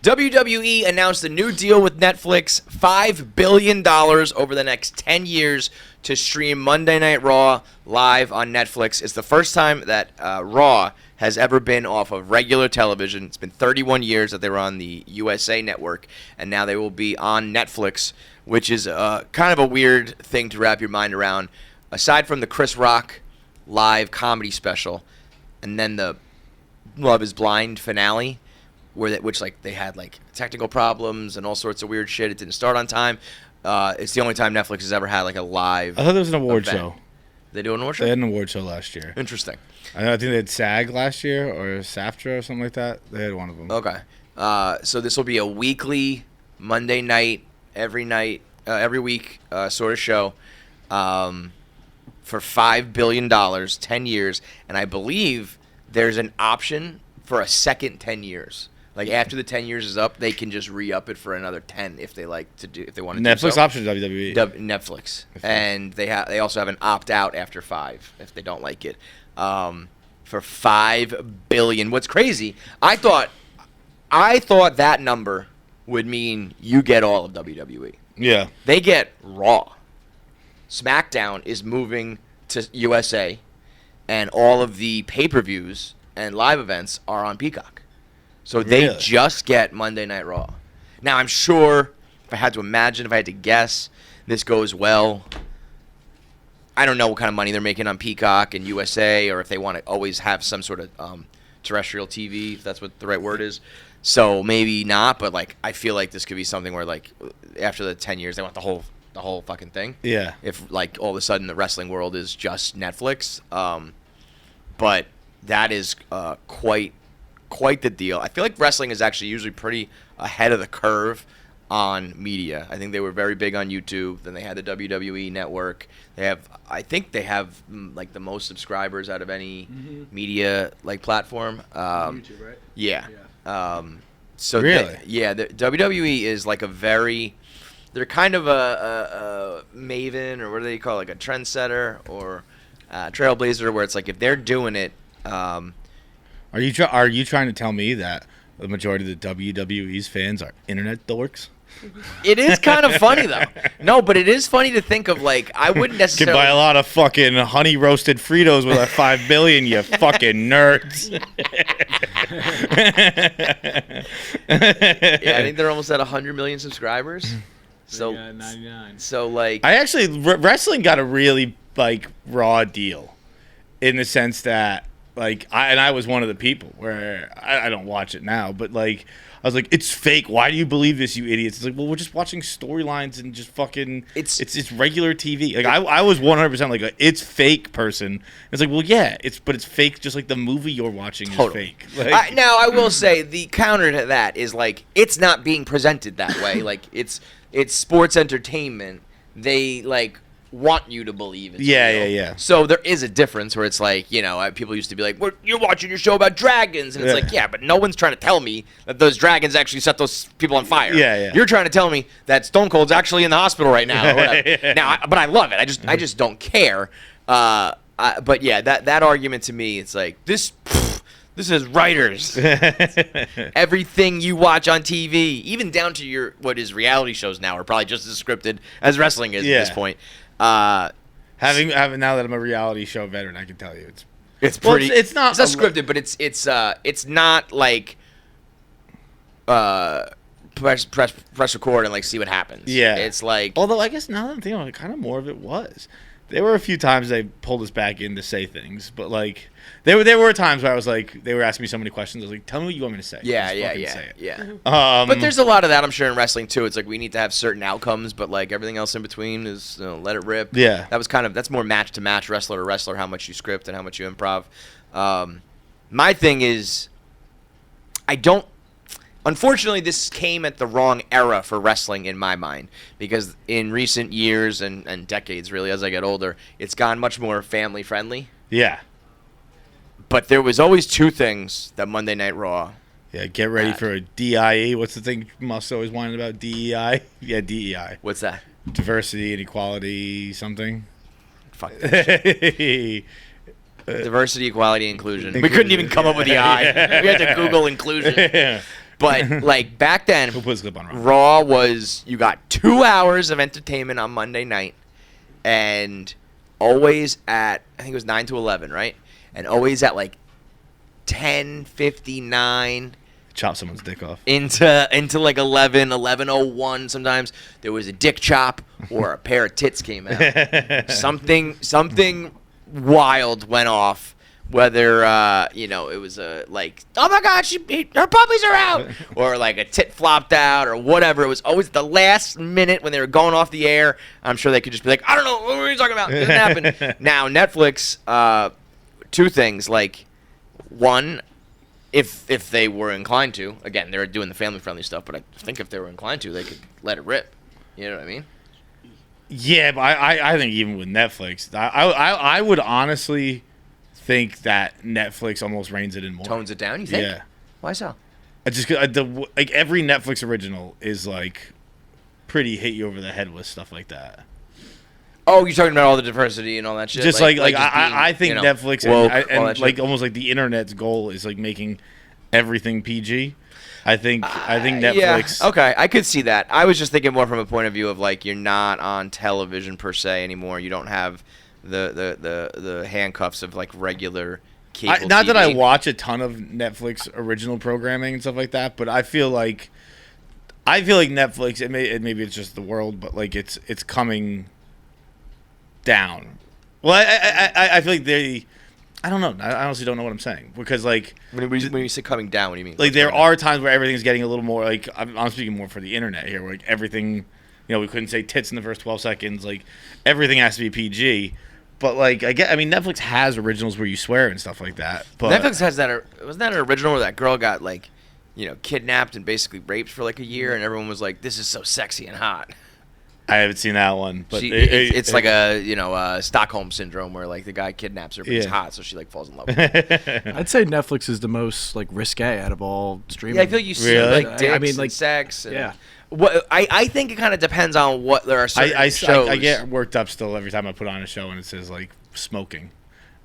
WWE announced a new deal with Netflix, $5 billion over the next 10 years to stream Monday Night Raw live on Netflix. It's the first time that Raw has ever been off of regular television. It's been 31 years that they were on the USA Network, and now they will be on Netflix, which is kind of a weird thing to wrap your mind around. Aside from the Chris Rock live comedy special, and then the Love is Blind finale, which they had like technical problems and all sorts of weird shit. It didn't start on time. It's the only time Netflix has ever had like a live. I thought there was an award show. They do an award show? They had an award show last year. Interesting. I think they had SAG last year or SAFTRA or something like that. They had one of them. Okay. So this will be a weekly Monday night, every week sort of show for $5 billion, 10 years. And I believe there's an option for a second 10 years. Like after the 10 years is up, they can just re-up it for another 10 if they want to do Netflix so. option WWE. Netflix. And they also have an opt-out after 5 if they don't like it. For $5 billion. What's crazy, I thought that number would mean you get all of WWE. Yeah. They get Raw. SmackDown is moving to USA, and all of the pay-per-views and live events are on Peacock. So they just get Monday Night Raw. Now, I'm sure, if I had to guess, this goes well. I don't know what kind of money they're making on Peacock and USA, or if they want to always have some sort of terrestrial TV, if that's what the right word is. So maybe not, but I feel like this could be something where after the 10 years, they want the whole fucking thing. Yeah. If all of a sudden the wrestling world is just Netflix, but that is quite the deal. I feel like wrestling is actually usually pretty ahead of the curve on media. I think they were very big on YouTube. Then they had the WWE network. I think they have the most subscribers out of any media platform. YouTube, right? Yeah. So really? The WWE is they're kind of a maven, or what do they call it, a trendsetter or a trailblazer, where it's if they're doing it. Are you trying to tell me that the majority of the WWE's fans are internet dorks? It is kind of funny though. No, but it is funny to think of I wouldn't necessarily could buy a lot of fucking honey roasted Fritos with a $5 billion, you fucking nerds. Yeah, I think they're almost at 100 million subscribers. So 99. So I actually wrestling got a really raw deal, in the sense that I was one of the people where I don't watch it now, but I was like, it's fake. Why do you believe this, you idiots? It's well, we're just watching storylines and just fucking. It's regular TV. I was 100% it's fake person. It's well, yeah, but it's fake. Just like the movie you're watching is fake. Now I will say the counter to that is it's not being presented that way. It's sports entertainment. They want you to believe it's real. Yeah. So there is a difference where it's people used to be well, you're watching your show about dragons, and it's yeah, but no one's trying to tell me that those dragons actually set those people on fire. Yeah. You're trying to tell me that Stone Cold's actually in the hospital right now. Or whatever. Now, but I love it. I just don't care. But yeah, that argument to me, it's this is writers. Everything you watch on TV, even down to what is reality shows now, are probably just as scripted as wrestling is at this point. Having now that I'm a reality show veteran, I can tell you it's pretty. Well, it's not scripted, but it's not press record and see what happens. Yeah, it's although I guess now that I'm thinking about it, kind of more of it was. There were a few times they pulled us back in to say things, but there were times where I was they were asking me so many questions. I was tell me what you want me to say. Yeah. But there's a lot of that, I'm sure, in wrestling too. It's we need to have certain outcomes, but everything else in between is let it rip. Yeah. That's more match to match, wrestler to wrestler, how much you script and how much you improv. My thing is, unfortunately, this came at the wrong era for wrestling in my mind, because in recent years and decades, really, as I get older, it's gone much more family friendly. Yeah. But there was always two things that Monday Night Raw. Yeah, get ready for a DIE. What's the thing Musk's always whining about? DEI? Yeah, DEI. What's that? Diversity and equality something. Fuck that. Diversity, equality, inclusion. We couldn't even come up with the I. We had to Google inclusion. But like back then, Who puts clip on Raw was you got 2 hours of entertainment on Monday night, and always at I think it was 9 to 11, right? And always at like 10:59. Chop someone's dick off. Into like 11:01 sometimes there was a dick chop or a pair of tits came out. something wild went off, whether it was like, oh my god, her puppies are out, or like a tit flopped out or whatever. It was always the last minute when they were going off the air. I'm sure they could just be like, I don't know, what were you talking about? It didn't happen. Now Netflix, two things, like one, if they were inclined to, again, they're doing the family-friendly stuff, but I think if they were inclined to, they could let it rip. You know what I mean? Yeah, but I think even with Netflix, I would honestly think that Netflix almost reins it in more. Tones it down, you think? Yeah. Why so? I just like every Netflix original is like pretty hit you over the head with stuff like that. Oh, you're talking about all the diversity and all that shit. Just like I think Netflix woke, and like almost like the internet's goal is like making everything PG. I think Netflix. Yeah. Okay, I could see that. I was just thinking more from a point of view of like you're not on television per se anymore. You don't have the handcuffs of like regular cable not TV. that I watch a ton of Netflix original programming and stuff like that, but I feel like Netflix. Maybe it's just the world, but like it's coming down. Well, I feel like I don't know. I honestly don't know what I'm saying because like when you say coming down, what do you mean? Like there are times where everything's getting a little more like I'm speaking more for the internet here, where like everything, we couldn't say tits in the first 12 seconds. Like everything has to be PG. But like Netflix has originals where you swear and stuff like that. But Netflix has that. Wasn't that an original where that girl got like, kidnapped and basically raped for like a year, and everyone was like, "This is so sexy and hot." I haven't seen that one, but it's like a Stockholm syndrome where like the guy kidnaps her, but he's hot, so she like falls in love with him. I'd say Netflix is the most like risque out of all streaming. Yeah, I feel you see like dicks and sex. And, yeah. What I think it kind of depends on what there are certain shows. I get worked up still every time I put on a show and it says like smoking.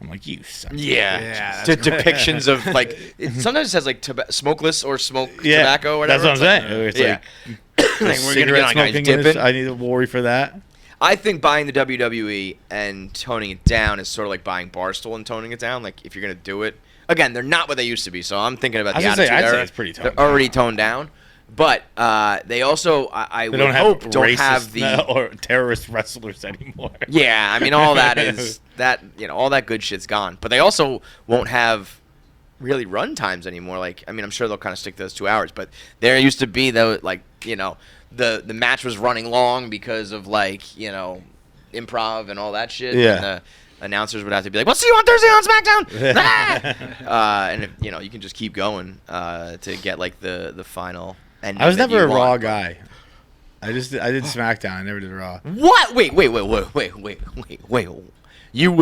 I'm like, you suck. Yeah. Depictions of like sometimes it says like smokeless or tobacco or whatever. That's what I'm saying. It's like, we're gonna get on guys dipping. I need to worry for that. I think buying the WWE and toning it down is sort of like buying Barstool and toning it down. Like if you're gonna do it again, they're not what they used to be. So I'm thinking about the Attitude Era. I'd say it's pretty toned They're already toned down. But they also, I would hope, don't have the or terrorist wrestlers anymore. Yeah, I mean, all that is that all that good shit's gone. But they also won't have really run times anymore. Like, I mean, I'm sure they'll kind of stick to those 2 hours. But there used to be the the match was running long because of like improv and all that shit. Yeah. And the announcers would have to be like, "We'll see you on Thursday on SmackDown," and you can just keep going to get like the final. I was never a Raw guy. I did SmackDown. I never did Raw. What? Wait. You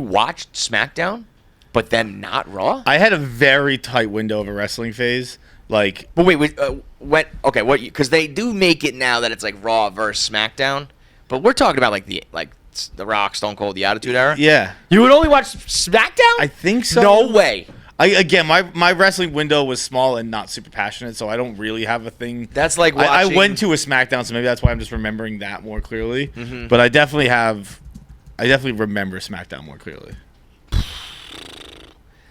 watched SmackDown, but then not Raw? I had a very tight window of a wrestling phase. Like, but wait. What? Because they do make it now that it's like Raw versus SmackDown. But we're talking about like the Rock, Stone Cold, the Attitude Era. Yeah. You would only watch SmackDown? I think so. No way. My wrestling window was small and not super passionate, so I don't really have a thing. That's like watching. I went to a SmackDown, so maybe that's why I'm just remembering that more clearly. Mm-hmm. But I definitely remember SmackDown more clearly.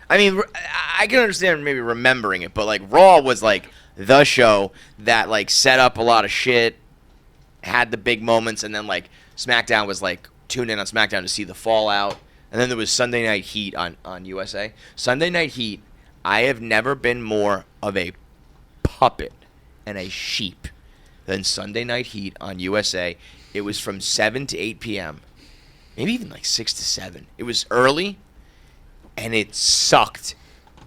I mean, I can understand maybe remembering it, but like Raw was like the show that like set up a lot of shit, had the big moments, and then like SmackDown was like tune in on SmackDown to see the fallout. And then there was Sunday Night Heat on USA. Sunday Night Heat, I have never been more of a puppet and a sheep than Sunday Night Heat on USA. It was from 7 to 8 p.m., maybe even like 6 to 7. It was early, and it sucked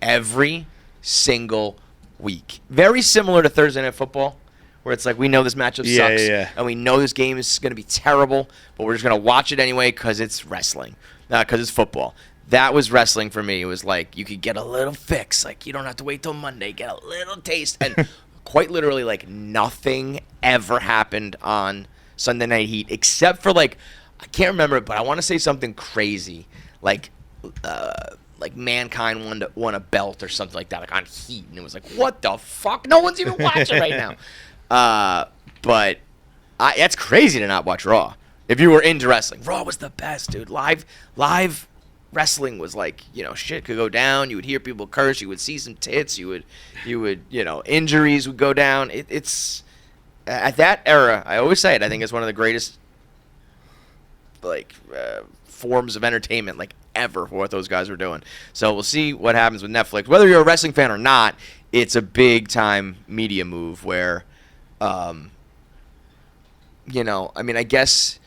every single week. Very similar to Thursday Night Football, where it's like we know this matchup sucks, and we know this game is going to be terrible, but we're just going to watch it anyway because it's wrestling. Because it's football. That was wrestling for me. It was like you could get a little fix. Like you don't have to wait till Monday. Get a little taste. And quite literally, like nothing ever happened on Sunday Night Heat except for like I can't remember it, but I want to say something crazy. Like like Mankind won a belt or something like that, like on Heat, and it was like, what the fuck? No one's even watching right now. But that's crazy to not watch Raw. If you were into wrestling, Raw was the best, dude. Live wrestling was like, shit could go down. You would hear people curse. You would see some tits. You would, injuries would go down. It's at that era. I always say it. I think it's one of the greatest, forms of entertainment, ever, for what those guys were doing. So we'll see what happens with Netflix. Whether you're a wrestling fan or not, it's a big time media move where, I guess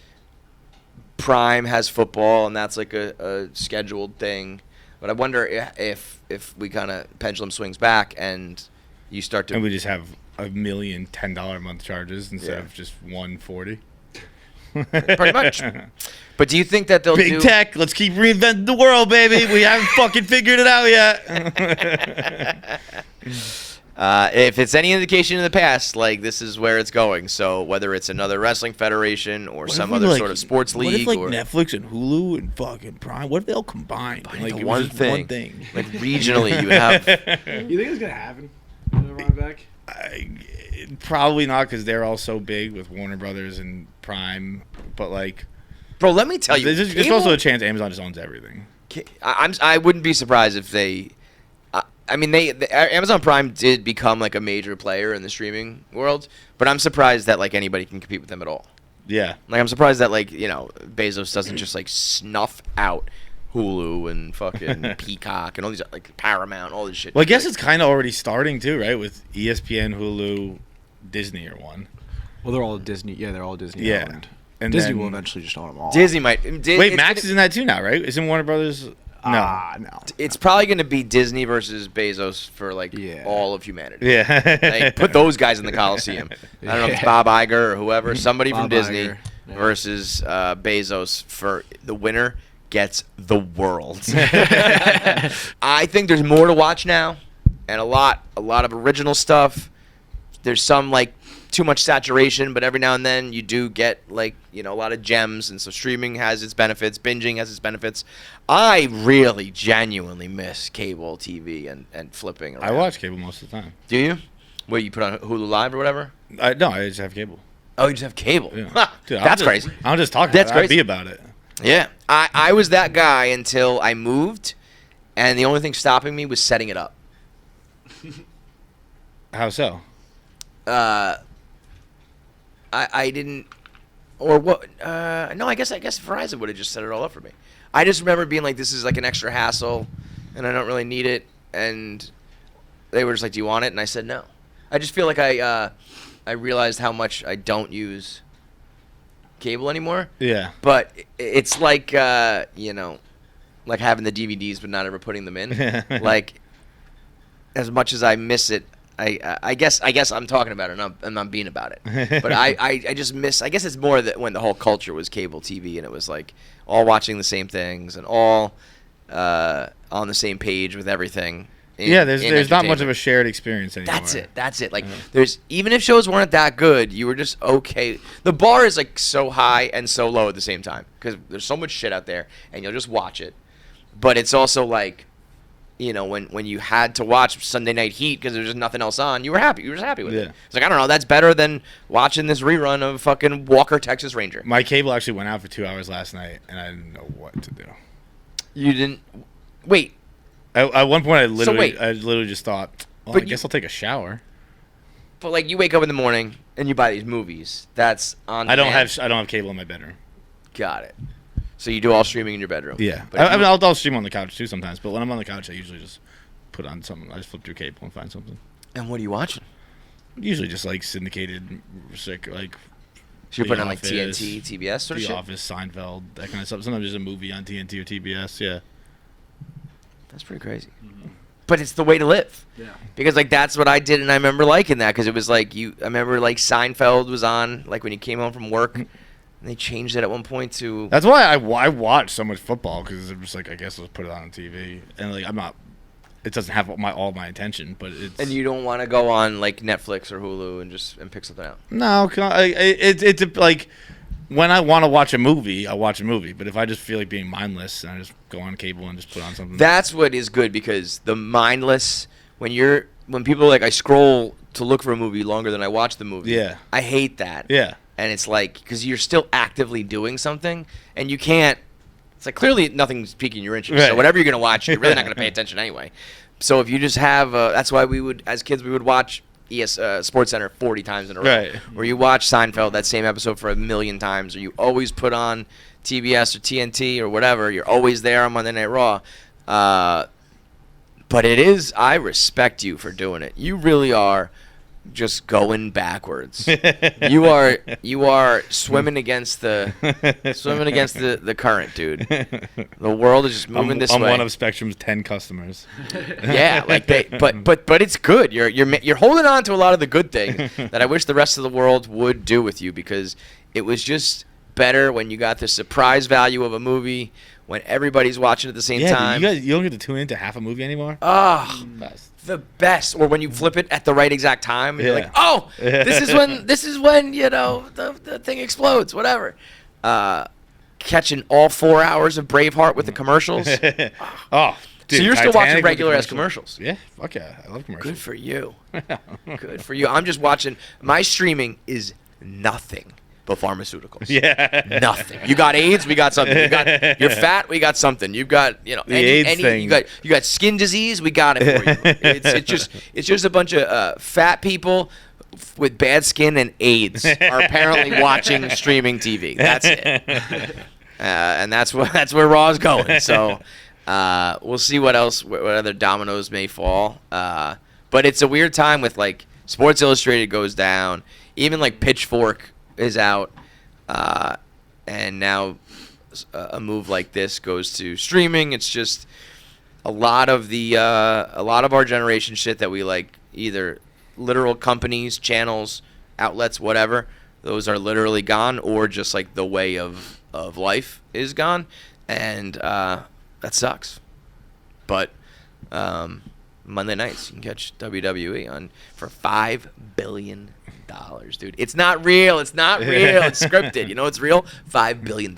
Prime has football, and that's like a scheduled thing. But I wonder if we kind of pendulum swings back and you start to... And we just have a million $10 a month charges instead of just $140. Pretty much. But do you think that they'll Big tech, let's keep reinventing the world, baby. We haven't fucking figured it out yet. If it's any indication in the past, this is where it's going. So whether it's another wrestling federation or some other sort of sports league, what if Netflix and Hulu and fucking Prime, what if they all combined? Like one thing. Like regionally, you would have. You think it's gonna happen? Run back? Probably not, because they're all so big with Warner Brothers and Prime. But bro, let me tell you, there's also a chance Amazon just owns everything. I wouldn't be surprised if they. Amazon Prime did become a major player in the streaming world, but I'm surprised that anybody can compete with them at all. Yeah. I'm surprised that Bezos doesn't just snuff out Hulu and fucking Peacock and all these Paramount, all this shit. Well, I guess it's kind of already starting too, right? With ESPN, Hulu, Disney are one. Well, they're all Disney. Yeah, they're all Disney. Yeah. Owned. And Disney then will eventually just own them all. Disney might. Wait, Max is in that too now, right? Isn't Warner Brothers? No. No. It's probably going to be Disney versus Bezos for all of humanity. Yeah. Put those guys in the Coliseum. I don't know if it's Bob Iger or whoever, somebody Bob from Disney Iger. Yeah. versus Bezos, for the winner gets the world. I think there's more to watch now, and a lot of original stuff. There's some too much saturation, but every now and then you do get a lot of gems, and so streaming has its benefits, binging has its benefits. I really genuinely miss cable TV and flipping around. I watch cable most of the time. Do you? What, you put on Hulu Live or whatever? No, I just have cable. Oh, you just have cable? Yeah. Dude, That's crazy. I'm just talking That's about it. crazy. I'd be about it. Yeah. I was that guy until I moved, and the only thing stopping me was setting it up. How so? I didn't, or what? No, I guess Verizon would have just set it all up for me. I just remember being this is an extra hassle, and I don't really need it. And they were just like, "Do you want it?" And I said no. I just feel like I realized how much I don't use cable anymore. Yeah. But it's like having the DVDs but not ever putting them in. As much as I miss it. I guess I'm talking about it and I'm being about it. But I just miss, I guess it's more that when the whole culture was cable TV and it was all watching the same things and all on the same page with everything. There's not much of a shared experience anymore. That's it. There's, even if shows weren't that good, you were just okay. The bar is so high and so low at the same time because there's so much shit out there and you'll just watch it. But it's also when you had to watch Sunday Night Heat because there's just nothing else on, you were happy. You were just happy with it. It's I don't know, that's better than watching this rerun of fucking Walker, Texas Ranger. My cable actually went out for 2 hours last night, and I didn't know what to do. You didn't... Wait. At one point, I literally just thought, I guess I'll take a shower. But you wake up in the morning and you buy these movies. That's on. I don't have cable in my bedroom. Got it. So you do all streaming in your bedroom. Yeah, I'll stream on the couch too sometimes. But when I'm on the couch, I usually just put on something. I just flip through cable and find something. And what are you watching? Usually just syndicated, So you're putting on TNT, TBS sort of shit? The Office, Seinfeld, that kind of stuff. Sometimes there's a movie on TNT or TBS. Yeah. That's pretty crazy. Mm-hmm. But it's the way to live. Yeah. Because that's what I did, and I remember liking that because it was I remember Seinfeld was on when you came home from work. And they changed it at one point to... That's why I watch so much football, because I'm just I guess let's put it on TV. And I'm not... It doesn't have all my attention, but it's... And you don't want to go on Netflix or Hulu and pick something out? No, it's when I want to watch a movie, I watch a movie. But if I just feel like being mindless, I just go on cable and just put on something. That's what is good, because the mindless, when people are like, I scroll to look for a movie longer than I watch the movie. Yeah. I hate that. Yeah. And it's like, because you're still actively doing something, and you can't. It's like, clearly nothing's piquing your interest. Right. So whatever you're gonna watch, you're really not gonna pay attention anyway. So if you just have, that's why we would, as kids, we would watch Sports Center 40 times in a row. Right. Or you watch Seinfeld, that same episode, for 1,000,000 times. Or you always put on TBS or TNT or whatever. You're always there on Monday Night Raw. But I respect you for doing it. You really are just going backwards. you are swimming against the current, dude. The world is just moving this way. I'm one of Spectrum's 10 customers. Yeah, but it's good. You're holding on to a lot of the good things that I wish the rest of the world would do with you, because it was just better when you got the surprise value of a movie, when everybody's watching at the same time. You don't get to tune into half a movie anymore. Best. The best. Or when you flip it at the right exact time, and you're like, oh, this is when the thing explodes. Whatever. Catching all 4 hours of Braveheart with the commercials. Oh, dude, so you're still watching Titanic regular with ass the commercials. Yeah, fuck yeah, I love commercials. Good for you. Good for you. I'm just watching. My streaming is nothing but pharmaceuticals. Yeah. Nothing. You got AIDS, we got something. You're fat, we got something. You've got, AIDS thing. You got skin disease, we got it for you. It's just a bunch of fat people with bad skin and AIDS are apparently watching streaming TV. That's it. And that's where Raw's going. So we'll see what other dominoes may fall. But it's a weird time with, like, Sports Illustrated goes down, even like Pitchfork is out, and now a move like this goes to streaming. It's just a lot of our generation shit that we like, either literal companies, channels, outlets, whatever. Those are literally gone, or just like the way of life is gone, and that sucks. But Monday nights you can catch WWE on for $5 billion. Dude, it's not real. It's not real. It's scripted. You know what's real? $5 billion.